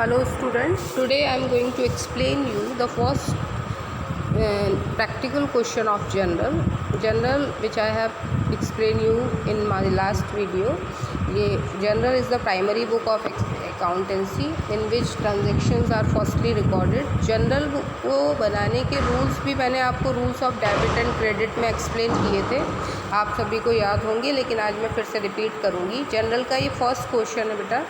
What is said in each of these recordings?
Hello students, today I am going to explain you the first practical question of general which I have explained you in my last video. ये general is the primary book of accountancy in which transactions are firstly recorded. General को बनाने के rules भी मैंने आपको rules of debit and credit में explain किए थे, आप सभी को याद होंगे, लेकिन आज मैं फिर से रिपीट करूँगी। जनरल का ये फर्स्ट क्वेश्चन है बेटा।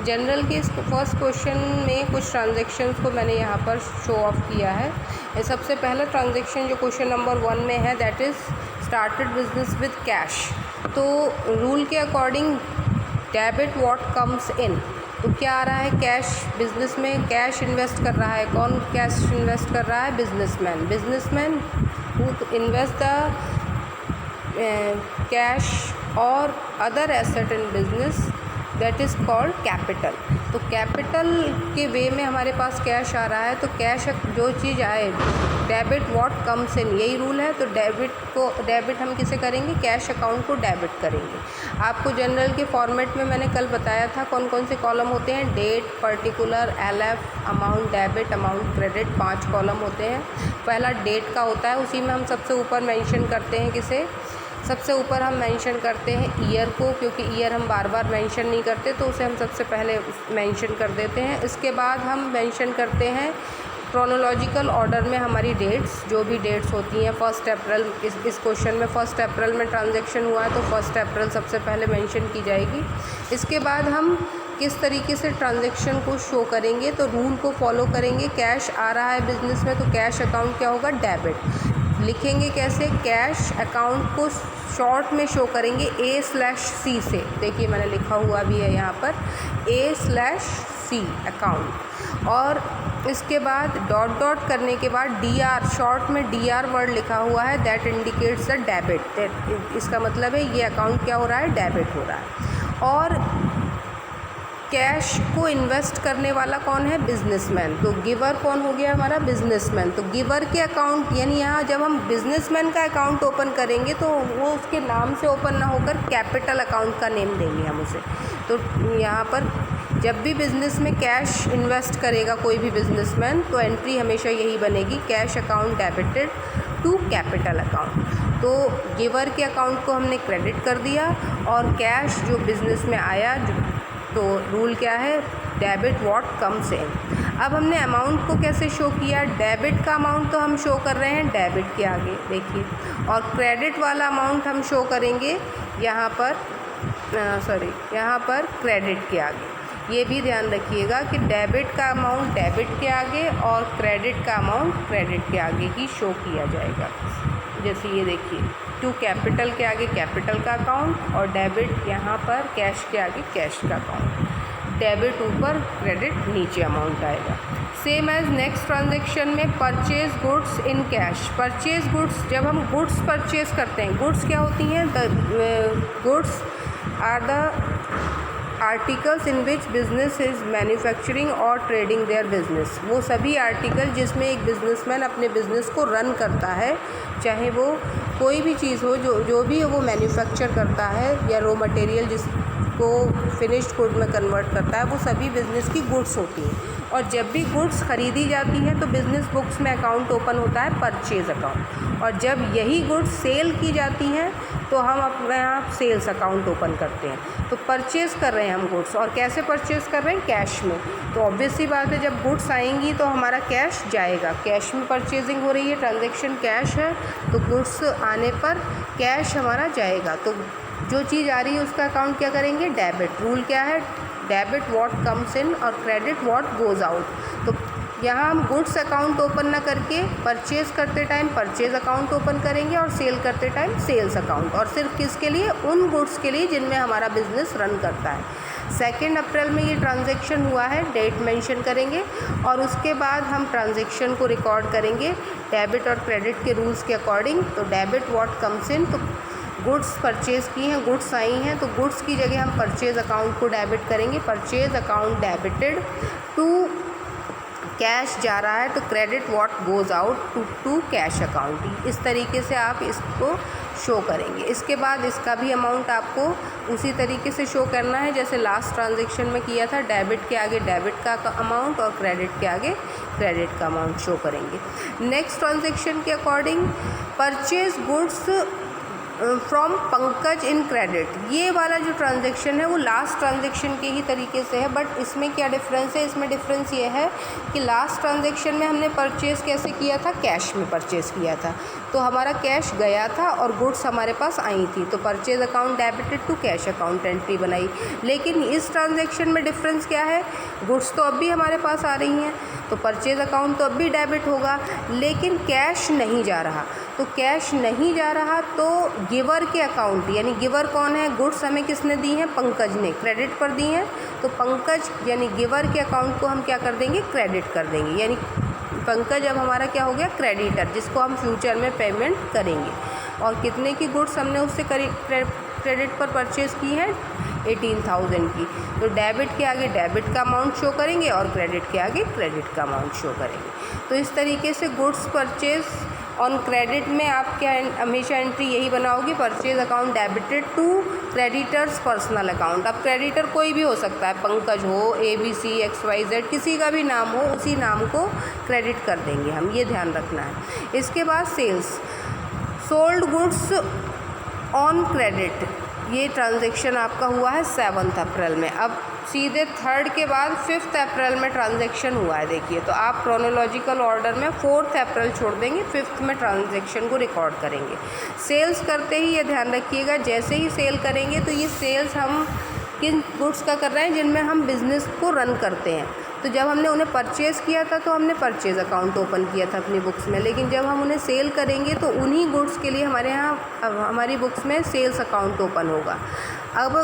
जनरल के इस फर्स्ट क्वेश्चन में कुछ ट्रांजेक्शन्स को मैंने यहाँ पर शो ऑफ किया है। सबसे पहला ट्रांजेक्शन जो क्वेश्चन नंबर 1 में है that is started business with cash. तो रूल के according debit what comes in, तो क्या आ रहा है? कैश। बिजनेस में कैश इन्वेस्ट कर रहा है। कौन कैश इन्वेस्ट कर रहा है? Businessman who invest the cash और other asset in business that is called capital. तो कैपिटल के वे में हमारे पास कैश आ रहा है, तो कैश जो चीज़ आए, डेबिट व्हाट कम्स इन, यही रूल है। तो डेबिट हम किसे करेंगे? कैश अकाउंट को डेबिट करेंगे। आपको जनरल के फॉर्मेट में मैंने कल बताया था कौन कौन से कॉलम होते हैं। Date, particular, LF, amount debit, amount credit, 5 column होते हैं। पहला डेट का होता है, उसी में हम सबसे ऊपर मेंशन करते हैं किसे? सबसे ऊपर हम मेंशन करते हैं ईयर को, क्योंकि ईयर हम बार बार मेंशन नहीं करते, तो उसे हम सबसे पहले मेंशन कर देते हैं। इसके बाद हम मेंशन करते हैं क्रोनोलॉजिकल ऑर्डर में हमारी डेट्स, जो भी डेट्स होती हैं। 1 अप्रैल, इस क्वेश्चन में 1 अप्रैल में ट्रांजैक्शन हुआ है, तो 1 अप्रैल सबसे पहले मेंशन की जाएगी। इसके बाद हम किस तरीके से ट्रांजैक्शन को शो करेंगे, तो रूल को फॉलो करेंगे। कैश आ रहा है बिजनेस में, तो कैश अकाउंट क्या होगा? डेबिट। लिखेंगे कैसे? कैश अकाउंट को शॉर्ट में शो करेंगे A/C से। देखिए मैंने लिखा हुआ भी है यहाँ पर A/C अकाउंट। और इसके बाद डॉट डॉट करने के बाद DR, शॉर्ट में DR वर्ड लिखा हुआ है, दैट इंडिकेट्स द डेबिट। इसका मतलब है ये अकाउंट क्या हो रहा है? डेबिट हो रहा है। और कैश को इन्वेस्ट करने वाला कौन है? बिजनेसमैन। तो गिवर कौन हो गया हमारा? बिजनेसमैन। तो गिवर के अकाउंट, यानी यहाँ जब हम बिजनेसमैन का अकाउंट ओपन करेंगे तो वो उसके नाम से ओपन ना होकर कैपिटल अकाउंट का नेम देंगे हम उसे। तो यहाँ पर जब भी बिज़नेस में कैश इन्वेस्ट करेगा कोई भी बिजनेसमैन, तो एंट्री हमेशा यही बनेगी, cash account debited to capital account. तो गिवर के अकाउंट को हमने क्रेडिट कर दिया, और कैश जो बिज़नेस में आया, तो रूल क्या है? डेबिट व्हाट कम्स इन। अब हमने अमाउंट को कैसे शो किया? डेबिट का अमाउंट तो हम शो कर रहे हैं डेबिट के आगे, देखिए, और क्रेडिट वाला अमाउंट हम शो करेंगे यहाँ पर यहाँ पर क्रेडिट के आगे। ये भी ध्यान रखिएगा कि डेबिट का अमाउंट डेबिट के आगे और क्रेडिट का अमाउंट क्रेडिट के आगे ही शो किया जाएगा। जैसे ये देखिए, टू कैपिटल के आगे कैपिटल का अकाउंट, और डेबिट यहाँ पर कैश के आगे कैश का अकाउंट। डेबिट ऊपर, क्रेडिट नीचे अमाउंट आएगा। सेम एज नेक्स्ट ट्रांजेक्शन में purchase goods in cash. Purchase goods, जब हम गुड्स परचेज करते हैं, गुड्स क्या होती हैं? Goods are the articles in which business is manufacturing और ट्रेडिंग देयर बिजनेस। वो सभी आर्टिकल जिसमें एक बिजनेसमैन अपने बिजनेस को रन करता है, चाहे वो कोई भी चीज़ हो, जो भी वो मैन्युफैक्चर करता है, या रॉ मटेरियल जिसको फिनिश्ड गुड में कन्वर्ट करता है, वो सभी बिज़नेस की गुड्स होती हैं। और जब भी गुड्स ख़रीदी जाती हैं तो बिज़नेस बुक्स में अकाउंट ओपन होता है, परचेज़ अकाउंट। और जब यही गुड्स सेल की जाती हैं तो हम अपने यहाँ सेल्स अकाउंट ओपन करते हैं। तो परचेज़ कर रहे हैं हम गुड्स, और कैसे परचेज़ कर रहे हैं? कैश में। तो ऑब्वियस सी बात है, जब गुड्स आएंगी तो हमारा कैश जाएगा, कैश में परचेजिंग हो रही है, ट्रांजैक्शन कैश है, तो गुड्स आने पर कैश हमारा जाएगा। तो जो चीज़ आ रही है उसका अकाउंट क्या करेंगे? डेबिट। रूल क्या है? डेबिट व्हाट कम्स इन और क्रेडिट व्हाट गोज़ आउट। तो यहाँ हम गुड्स अकाउंट ओपन ना करके परचेज़ करते टाइम परचेज़ अकाउंट ओपन करेंगे, और सेल करते टाइम सेल्स अकाउंट। और सिर्फ किसके लिए? उन गुड्स के लिए जिनमें हमारा बिजनेस रन करता है। 2 अप्रैल में ये ट्रांजैक्शन हुआ है, डेट मेंशन करेंगे, और उसके बाद हम ट्रांजैक्शन को रिकॉर्ड करेंगे डेबिट और क्रेडिट के रूल्स के अकॉर्डिंग। तो डेबिट व्हाट कम्स इन, तो गुड्स परचेज़ की हैं, गुड्स आई हैं, तो गुड्स की जगह हम परचेज़ अकाउंट को डेबिट करेंगे। Purchase account debited to cash जा रहा है, तो credit what goes out to cash account. इस तरीके से आप इसको शो करेंगे। इसके बाद इसका भी अमाउंट आपको उसी तरीके से शो करना है जैसे लास्ट ट्रांजेक्शन में किया था। डेबिट के आगे डेबिट का अमाउंट और क्रेडिट के आगे क्रेडिट का अमाउंट शो करेंगे। नेक्स्ट ट्रांजेक्शन के according purchase goods from Pankaj in credit, ये वाला जो ट्रांजेक्शन है वो लास्ट ट्रांजेक्शन के ही तरीके से है, बट इसमें क्या डिफरेंस है? इसमें डिफरेंस ये है कि लास्ट ट्रांजेक्शन में हमने परचेज़ कैसे किया था? कैश में परचेज़ किया था, तो हमारा कैश गया था और गुड्स हमारे पास आई थी, तो purchase account debited to cash account entry बनाई। लेकिन इस ट्रांजेक्शन में डिफरेंस क्या है? गुड्स तो अब भी हमारे पास आ रही हैं, तो परचेज अकाउंट तो अब भी डेबिट होगा, लेकिन कैश नहीं जा रहा। तो कैश नहीं जा रहा तो गिवर के अकाउंट, यानी गिवर कौन है? गुड्स हमें किसने दी हैं? पंकज ने क्रेडिट पर दी हैं, तो पंकज यानी गिवर के अकाउंट को हम क्या कर देंगे? क्रेडिट कर देंगे, यानी पंकज अब हमारा क्या हो गया? क्रेडिटर, जिसको हम फ्यूचर में पेमेंट करेंगे। और कितने की गुड्स हमने उससे क्रेडिट पर परचेज़ की है? 18,000 की। तो डेबिट के आगे डेबिट का अमाउंट शो करेंगे और क्रेडिट के आगे क्रेडिट का अमाउंट शो करेंगे। तो इस तरीके से गुड्स परचेज ऑन क्रेडिट में आप क्या हमेशा एंट्री यही बनाओगे? Purchase account debited to creditors personal account. अब क्रेडिटर कोई भी हो सकता है, पंकज हो, ABC XYZ, किसी का भी नाम हो, उसी नाम को क्रेडिट कर देंगे हम, ये ध्यान रखना है। इसके बाद sales, sold goods on credit, ये ट्रांजेक्शन आपका हुआ है 7 अप्रैल में। अब सीधे 3rd के बाद 5 अप्रैल में ट्रांजेक्शन हुआ है। देखिए, तो आप क्रोनोलॉजिकल ऑर्डर में 4 अप्रैल छोड़ देंगे, 5th में ट्रांजेक्शन को रिकॉर्ड करेंगे। सेल्स करते ही ये ध्यान रखिएगा, जैसे ही सेल करेंगे तो ये सेल्स हम किन गुड्स का कर रहे हैं? जिनमें हम बिज़नेस को रन करते हैं। तो जब हमने उन्हें परचेज़ किया था तो हमने परचेज़ अकाउंट ओपन किया था अपनी बुक्स में, लेकिन जब हम उन्हें सेल करेंगे तो उन्हीं गुड्स के लिए हमारे यहाँ हमारी बुक्स में सेल्स अकाउंट ओपन होगा। अब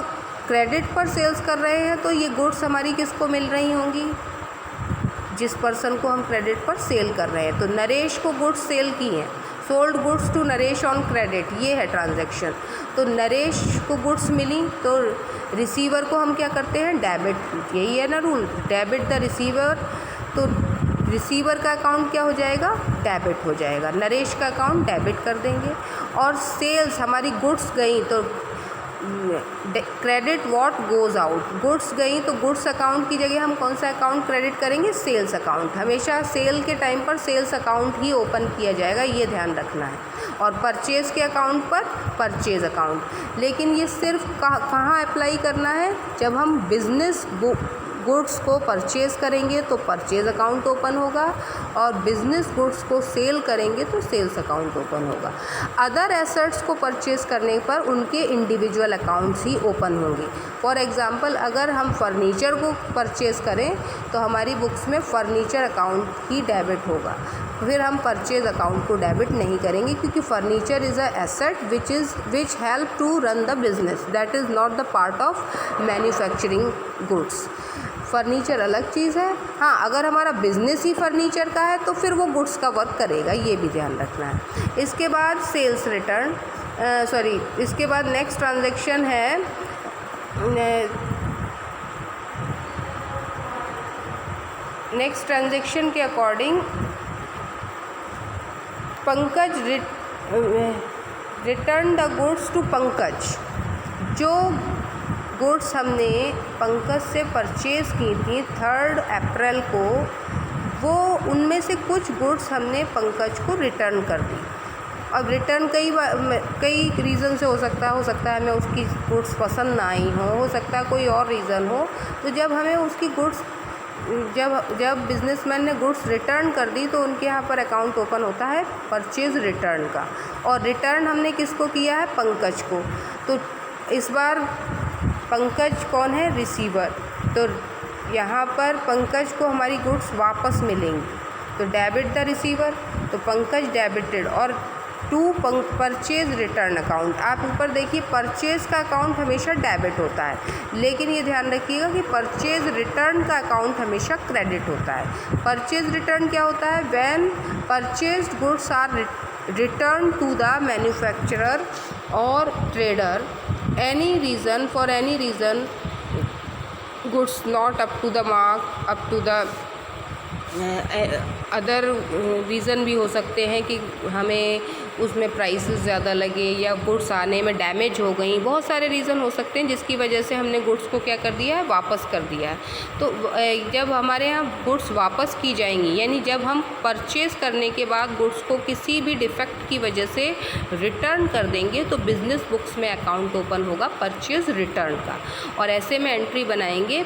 क्रेडिट पर सेल्स कर रहे हैं तो ये गुड्स हमारी किसको मिल रही होंगी? जिस पर्सन को हम क्रेडिट पर सेल कर रहे हैं। तो नरेश को गुड्स सेल की हैं, sold goods to Naresh on credit, ये है ट्रांजैक्शन। तो नरेश को गुड्स मिली तो रिसीवर को हम क्या करते हैं? डेबिट, यही है ना रूल, डेबिट द रिसीवर। तो रिसीवर का अकाउंट क्या हो जाएगा? डेबिट हो जाएगा, नरेश का अकाउंट डेबिट कर देंगे। और सेल्स हमारी गुड्स गई तो credit what goes out, goods गई तो गुड्स अकाउंट की जगह हम कौन सा अकाउंट क्रेडिट करेंगे? Sales account. हमेशा सेल के टाइम पर सेल्स अकाउंट ही ओपन किया जाएगा, ये ध्यान रखना है। और परचेज़ के अकाउंट पर परचेज़ अकाउंट। लेकिन ये सिर्फ कहाँ अप्लाई करना है? जब हम बिज़नेस गुड्स को परचेज़ करेंगे तो परचेज़ अकाउंट ओपन होगा, और बिज़नेस गुड्स को सेल करेंगे तो सेल्स अकाउंट ओपन होगा। अदर एसेट्स को परचेज़ करने पर उनके इंडिविजुअल अकाउंट्स ही ओपन होंगे। फॉर एग्ज़ाम्पल, अगर हम फर्नीचर को परचेज़ करें तो हमारी बुक्स में फर्नीचर अकाउंट ही डेबिट होगा, फिर हम परचेज़ अकाउंट को डेबिट नहीं करेंगे, क्योंकि furniture is a asset which help to run the business, that is not the part of manufacturing goods. Furniture अलग चीज़ है। हाँ, अगर हमारा बिजनेस ही फर्नीचर का है तो फिर वो गुड्स का वर्क करेगा, ये भी ध्यान रखना है। इसके बाद सेल्स रिटर्न, इसके बाद नेक्स्ट ट्रांजैक्शन है नेक्स्ट ट्रांजैक्शन के according Pankaj return the goods to Pankaj. जो गुड्स हमने पंकज से परचेज़ की थी 3rd अप्रैल को, वो उनमें से कुछ गुड्स हमने पंकज को रिटर्न कर दी। अब रिटर्न कई रीज़न से हो सकता है हमें उसकी गुड्स पसंद ना आई हो सकता है कोई और रीज़न हो। तो जब हमें उसकी गुड्स जब बिजनेसमैन ने गुड्स रिटर्न कर दी तो उनके यहाँ पर अकाउंट ओपन होता है परचेज़ रिटर्न का, और रिटर्न हमने किसको किया है? पंकज को। तो इस बार पंकज कौन है? रिसीवर। तो यहाँ पर पंकज को हमारी गुड्स वापस मिलेंगी, तो डेबिट द रिसीवर, तो पंकज डेबिटेड, और टू परचेज़ रिटर्न अकाउंट। आप ऊपर देखिए, परचेज़ का अकाउंट हमेशा डेबिट होता है, लेकिन ये ध्यान रखिएगा कि परचेज़ रिटर्न का अकाउंट हमेशा क्रेडिट होता है। परचेज़ रिटर्न क्या होता है? When purchased goods are return to the manufacturer और trader for any reason goods not up to the mark, up to the other reason भी हो सकते हैं कि हमें उसमें प्राइसेस ज़्यादा लगे या गुड्स आने में डैमेज हो गई, बहुत सारे रीज़न हो सकते हैं जिसकी वजह से हमने गुड्स को क्या कर दिया है, वापस कर दिया है। तो जब हमारे यहाँ गुड्स वापस की जाएंगी, यानी जब हम परचेज़ करने के बाद गुड्स को किसी भी डिफेक्ट की वजह से रिटर्न कर देंगे, तो बिज़नेस बुक्स में अकाउंट ओपन होगा परचेज़ रिटर्न का, और ऐसे में एंट्री बनाएंगे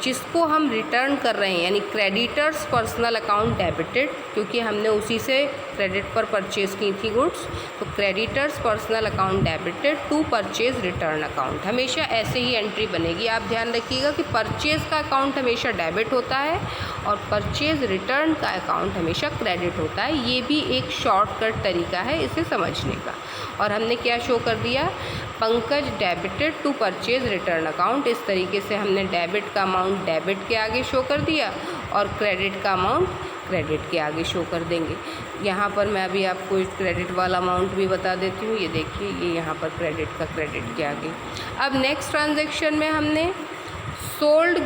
जिसको हम रिटर्न कर रहे हैं, यानी क्रेडिटर्स पर्सनल अकाउंट डेबिटेड, क्योंकि हमने उसी से क्रेडिट पर परचेज़ की थी गुड्स, तो creditors personal account debited to purchase return account, हमेशा ऐसे ही एंट्री बनेगी। आप ध्यान रखिएगा कि परचेज़ का अकाउंट हमेशा डेबिट होता है और परचेज़ रिटर्न का अकाउंट हमेशा क्रेडिट होता है। ये भी एक शॉर्टकट तरीका है इसे समझने का। और हमने क्या शो कर दिया, Pankaj debited to purchase return account, इस तरीके से हमने डेबिट का अमाउंट डेबिट के आगे शो कर दिया और क्रेडिट का अमाउंट क्रेडिट के आगे शो कर देंगे। यहाँ पर मैं अभी आपको क्रेडिट वाला अमाउंट भी बता देती हूँ, ये देखिए, ये यहाँ पर क्रेडिट का क्रेडिट के आगे। अब नेक्स्ट ट्रांजैक्शन में हमने sold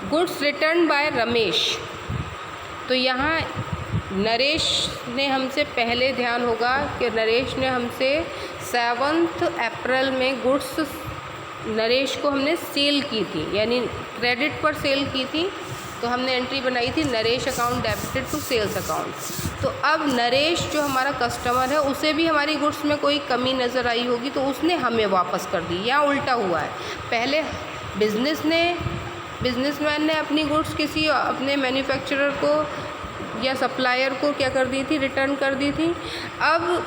goods return by Ramesh, तो यहाँ नरेश ने हमसे पहले, ध्यान होगा कि नरेश ने हमसे 7 अप्रैल में गुड्स नरेश को हमने सेल की थी, यानी क्रेडिट पर सेल की थी, तो हमने एंट्री बनाई थी Naresh account debited to sales account. तो अब नरेश जो हमारा कस्टमर है, उसे भी हमारी गुड्स में कोई कमी नज़र आई होगी, तो उसने हमें वापस कर दी, या उल्टा हुआ है, पहले बिजनेसमैन ने अपनी गुड्स किसी अपने मैन्युफैक्चरर को या सप्लायर को क्या कर दी थी, रिटर्न कर दी थी। अब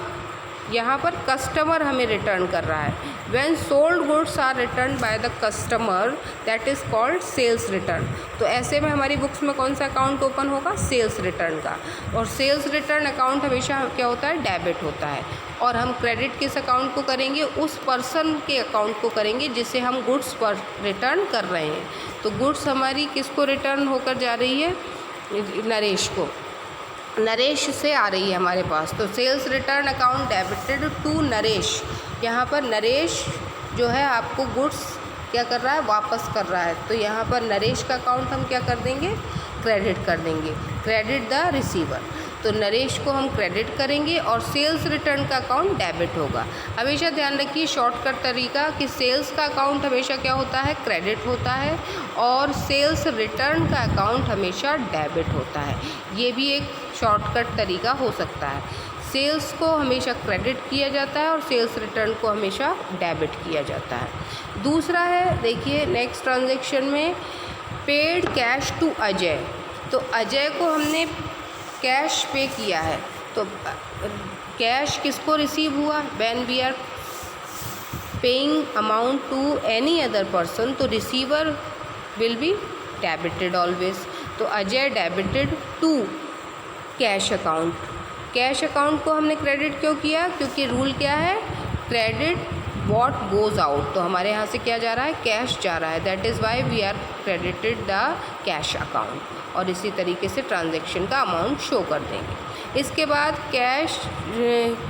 यहाँ पर कस्टमर हमें रिटर्न कर रहा है। When sold goods are return by the customer that is called sales return, तो ऐसे में हमारी बुक्स में कौन सा अकाउंट ओपन होगा, सेल्स रिटर्न का, और सेल्स रिटर्न अकाउंट हमेशा क्या होता है, डेबिट होता है। और हम क्रेडिट किस अकाउंट को करेंगे, उस पर्सन के अकाउंट को करेंगे जिसे हम गुड्स पर रिटर्न कर रहे हैं। तो गुड्स हमारी किसको रिटर्न होकर जा रही है, नरेश को, नरेश से आ रही है हमारे पास, तो sales return account debited to Naresh, यहाँ पर नरेश जो है आपको गुड्स क्या कर रहा है, वापस कर रहा है, तो यहाँ पर नरेश का अकाउंट हम क्या कर देंगे, क्रेडिट कर देंगे, क्रेडिट द रिसीवर, तो नरेश को हम क्रेडिट करेंगे और सेल्स रिटर्न का अकाउंट डेबिट होगा। हमेशा ध्यान रखिए शॉर्टकट तरीका कि सेल्स का अकाउंट हमेशा क्या होता है, क्रेडिट होता है, और सेल्स रिटर्न का अकाउंट हमेशा डेबिट होता है। ये भी एक शॉर्टकट तरीका हो सकता है। सेल्स को हमेशा क्रेडिट किया जाता है और सेल्स रिटर्न को हमेशा डेबिट किया जाता है। दूसरा है, देखिए नेक्स्ट ट्रांजैक्शन में पेड कैश टू अजय, तो अजय को हमने कैश पे किया है, तो कैश किसको रिसीव हुआ, when we are paying amount to any other person, तो receiver will be debited always, तो Ajay debited to cash account. Cash account को हमने क्रेडिट क्यों किया, क्योंकि रूल क्या है, क्रेडिट वॉट गोज़ आउट, तो हमारे यहाँ से क्या जा रहा है, कैश जा रहा है, that is why we are credited the cash account, और इसी तरीके से ट्रांजैक्शन का अमाउंट शो कर देंगे। इसके बाद cash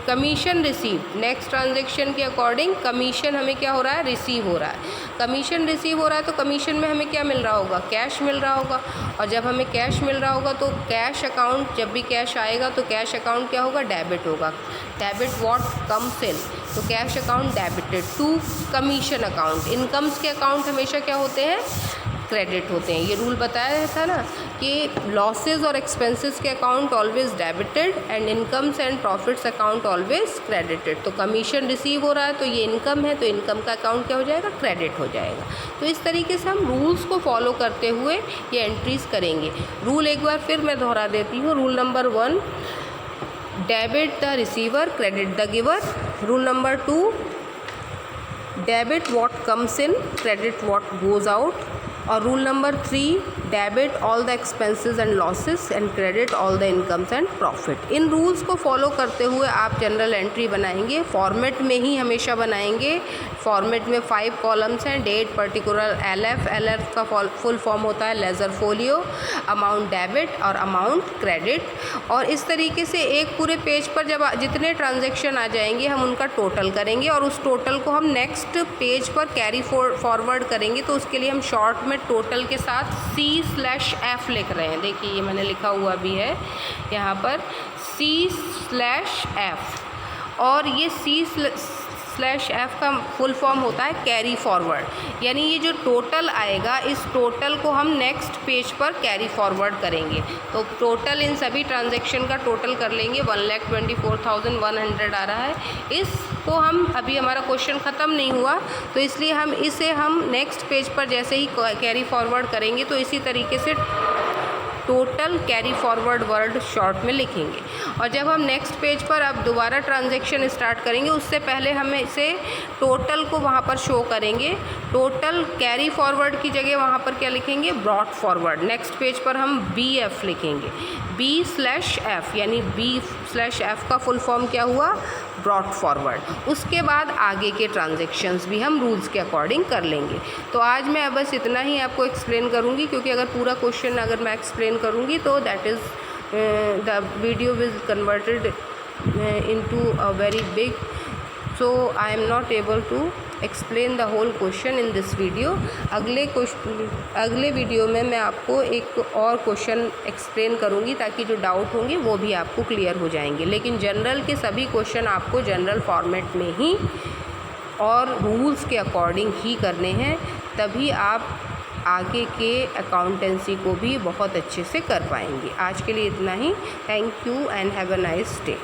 commission receive, next transaction के अकॉर्डिंग कमीशन हमें क्या हो रहा है, रिसीव हो रहा है। कमीशन रिसीव हो रहा है तो कमीशन में हमें क्या मिल रहा होगा, कैश मिल रहा होगा, और जब हमें कैश मिल रहा होगा तो कैश अकाउंट, जब भी कैश आएगा तो कैश अकाउंट क्या होगा, डेबिट होगा, डेबिट व्हाट कम्स इन, तो cash account debited to commission account. Incomes के अकाउंट हमेशा क्या होते हैं, क्रेडिट होते हैं। ये रूल बताया था ना कि लॉसेस और एक्सपेंसेस के account always debited and incomes and profits account always credited. तो कमीशन रिसीव हो रहा है तो ये इनकम है, तो इनकम का अकाउंट क्या हो जाएगा, क्रेडिट हो जाएगा। तो इस तरीके से हम रूल्स को फॉलो करते हुए ये एंट्रीज करेंगे। रूल एक बार फिर मैं दोहरा देती हूँ। Rule number 1, debit the receiver, credit the giver. Rule number 2, debit what comes in, credit what goes out. और rule number 3, debit all the expenses and losses and credit all the incomes and profit. इन rules को follow करते हुए आप general entry बनाएंगे। Format में ही हमेशा बनाएंगे। फॉर्मेट में 5 कॉलम्स हैं, डेट, पर्टिकुलर, एलएफ का फुल फॉर्म होता है लेजर फोलियो, अमाउंट डेबिट और अमाउंट क्रेडिट। और इस तरीके से एक पूरे पेज पर जब जितने ट्रांजेक्शन आ जाएंगे हम उनका टोटल करेंगे और उस टोटल को हम नेक्स्ट पेज पर कैरी फॉरवर्ड करेंगे। तो उसके लिए हम शॉर्ट में टोटल के साथ C/F लिख रहे हैं। देखिए ये मैंने लिखा हुआ भी है यहाँ पर C/F, और ये C/F का फुल फॉर्म होता है कैरी फॉरवर्ड। यानी ये जो टोटल आएगा इस टोटल को हम नेक्स्ट पेज पर कैरी फॉरवर्ड करेंगे। तो टोटल इन सभी ट्रांजैक्शन का टोटल कर लेंगे, 1,24,100 आ रहा है। इसको हम अभी हमारा क्वेश्चन ख़त्म नहीं हुआ तो इसलिए हम नेक्स्ट पेज पर जैसे ही कैरी फॉरवर्ड करेंगे तो इसी तरीके से total carry forward word short में लिखेंगे। और जब हम नेक्स्ट पेज पर अब दोबारा ट्रांजैक्शन स्टार्ट करेंगे उससे पहले हम इसे टोटल को वहाँ पर शो करेंगे। टोटल कैरी फॉरवर्ड की जगह वहाँ पर क्या लिखेंगे, ब्रॉट फॉरवर्ड। नेक्स्ट पेज पर हम BF लिखेंगे, B/F, यानी B/F का फुल फॉर्म क्या हुआ, ब्रॉट फॉरवर्ड। उसके बाद आगे के ट्रांजैक्शंस भी हम रूल्स के अकॉर्डिंग कर लेंगे। तो आज मैं बस इतना ही आपको एक्सप्लेन करूँगी, क्योंकि अगर पूरा क्वेश्चन अगर मैं एक्सप्लेन करूँगी तो that is the video is converted into a very big, so I am not able to explain the whole question in this video. अगले वीडियो में मैं आपको एक और क्वेश्चन एक्सप्लेन करूँगी ताकि जो डाउट होंगे वो भी आपको क्लियर हो जाएंगे। लेकिन जनरल के सभी क्वेश्चन आपको जनरल फॉर्मेट में ही और रूल्स के अकॉर्डिंग ही करने हैं, तभी आप आगे के अकाउंटेंसी को भी बहुत अच्छे से कर पाएंगे। आज के लिए इतना ही। Thank you and have a nice day.